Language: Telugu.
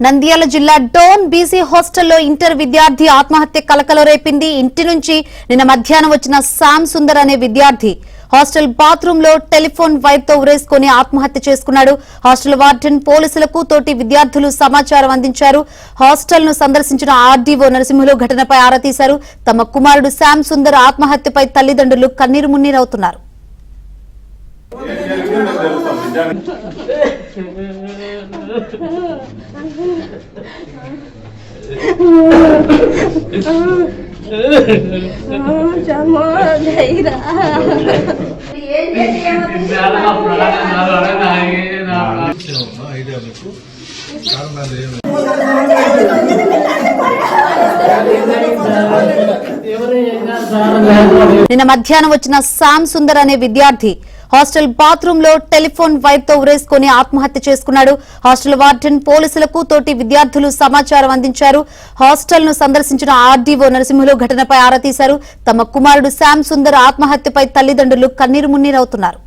నంద్యాల జిల్లా డోన్ బీసీ హాస్టల్లో ఇంటర్ విద్యార్థి ఆత్మహత్య కలకలం రేపింది. ఇంటి నుంచి నిన్న మధ్యాహ్నం వచ్చిన శ్యామ్ సుందర్ అనే విద్యార్థి హాస్టల్ బాత్రూమ్ లో టెలిఫోన్ వైర్ తో ఉరేసుకుని ఆత్మహత్య చేసుకున్నాడు. హాస్టల్ వార్డెన్ పోలీసులకు తోటి విద్యార్థులు సమాచారం అందించారు. హాస్టల్ ను సందర్శించిన ఆర్డీఓ నరసింహులు ఘటనపై ఆరా తీశారు. తమ కుమారుడు శ్యామ్ సుందర్ ఆత్మహత్యపై తల్లిదండ్రులు కన్నీరు మున్నీరవుతున్నారు. నిన్న మధ్యాహ్నం వచ్చిన శ్యామ్ సుందర్ అనే విద్యార్థి హాస్టల్ బాత్రూమ్ లో టెలిఫోన్ వైర్ తో ఉరేసుకుని ఆత్మహత్య చేసుకున్నాడు. హాస్టల్ వార్డెన్ పోలీసులకు తోటి విద్యార్థులు సమాచారం అందించారు. హాస్టల్ ను సందర్శించిన ఆర్డీఓ నరసింహులు ఘటనపై ఆరా తీశారు. తమ కుమారుడు శ్యామ్ సుందర్ ఆత్మహత్యపై తల్లిదండ్రులు కన్నీరు మున్నీరవుతున్నారు.